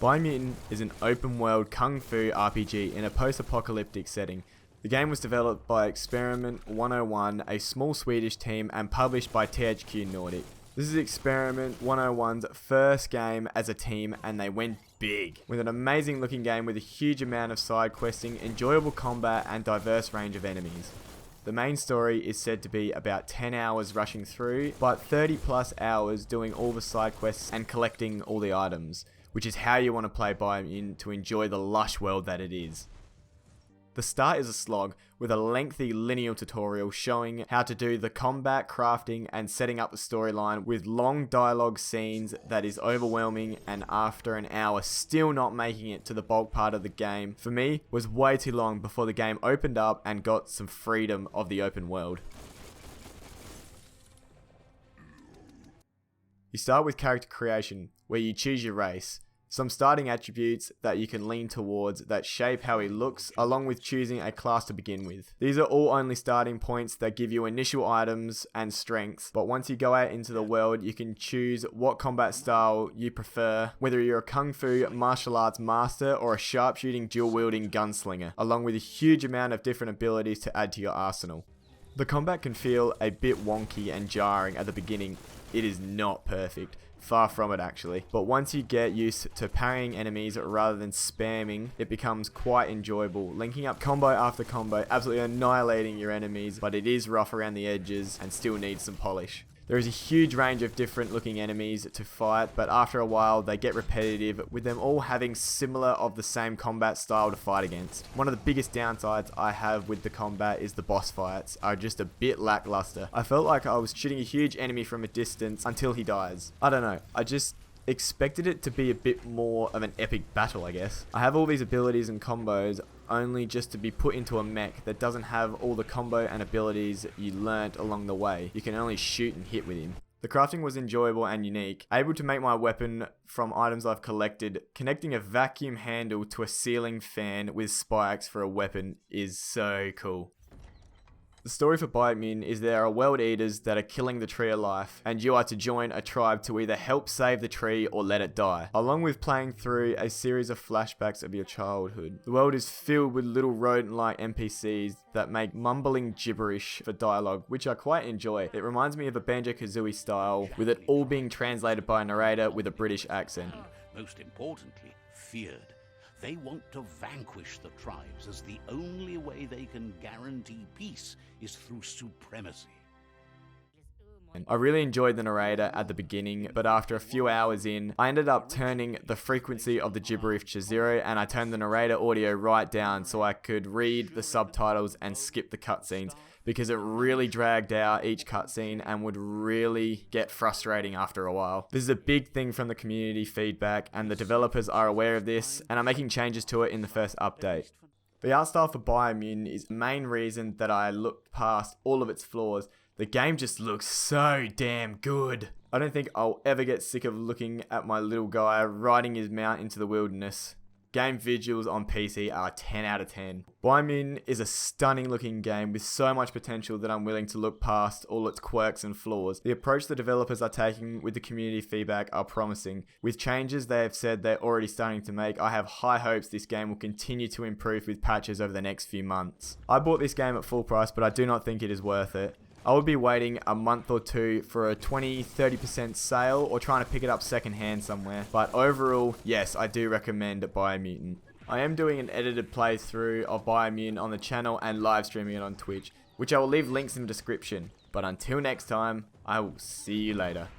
Biomutant is an open-world kung fu RPG in a post-apocalyptic setting. The game was developed by Experiment 101, a small Swedish team, and published by THQ Nordic. This is Experiment 101's first game as a team, and they went big, with an amazing looking game with a huge amount of side questing, enjoyable combat, and diverse range of enemies. The main story is said to be about 10 hours rushing through, but 30 plus hours doing all the side quests and collecting all the items, which is how you want to play Biomutant to enjoy the lush world that it is. The start is a slog, with a lengthy linear tutorial showing how to do the combat, crafting, and setting up the storyline, with long dialogue scenes that is overwhelming, and after an hour still not making it to the bulk part of the game, for me, was way too long before the game opened up and got some freedom of the open world. You start with character creation, where you choose your race. Some starting attributes that you can lean towards that shape how he looks, along with choosing a class to begin with. These are all only starting points that give you initial items and strengths, but once you go out into the world, you can choose what combat style you prefer, whether you're a kung fu martial arts master or a sharpshooting dual wielding gunslinger, along with a huge amount of different abilities to add to your arsenal. The combat can feel a bit wonky and jarring at the beginning. It is not perfect. Far from it actually, but once you get used to parrying enemies rather than spamming, it becomes quite enjoyable, linking up combo after combo, absolutely annihilating your enemies, but it is rough around the edges and still needs some polish. There is a huge range of different looking enemies to fight, but after a while they get repetitive, with them all having similar of the same combat style to fight against. One of the biggest downsides I have with the combat is the boss fights are just a bit lackluster. I felt like I was shooting a huge enemy from a distance until he dies. I don't know, I just expected it to be a bit more of an epic battle, I guess. I have all these abilities and combos only just to be put into a mech that doesn't have all the combo and abilities you learnt along the way. You can only shoot and hit with him. The crafting was enjoyable and unique. Able to make my weapon from items I've collected. Connecting a vacuum handle to a ceiling fan with spikes for a weapon is so cool. The story for Biomutant is there are world eaters that are killing the tree of life, and you are to join a tribe to either help save the tree or let it die, along with playing through a series of flashbacks of your childhood. The world is filled with little rodent-like NPCs that make mumbling gibberish for dialogue, which I quite enjoy. It reminds me of a Banjo-Kazooie style, with it all being translated by a narrator with a British accent. Most importantly, feared. They want to vanquish the tribes, as the only way they can guarantee peace is through supremacy. I really enjoyed the narrator at the beginning, but after a few hours in, I ended up turning the frequency of the gibberish to 0, and I turned the narrator audio right down so I could read the subtitles and skip the cutscenes, because it really dragged out each cutscene and would really get frustrating after a while. This is a big thing from the community feedback, and the developers are aware of this and are making changes to it in the first update. The art style for Biomutant is the main reason that I looked past all of its flaws. The game just looks so damn good. I don't think I'll ever get sick of looking at my little guy riding his mount into the wilderness. Game visuals on PC are 10 out of 10. Biomutant is a stunning looking game with so much potential that I'm willing to look past all its quirks and flaws. The approach the developers are taking with the community feedback are promising. With changes they have said they're already starting to make, I have high hopes this game will continue to improve with patches over the next few months. I bought this game at full price, but I do not think it is worth it. I would be waiting a month or two for a 20-30% sale or trying to pick it up secondhand somewhere. But overall, yes, I do recommend Biomutant. I am doing an edited playthrough of Biomutant on the channel and live streaming it on Twitch, which I will leave links in the description. But until next time, I will see you later.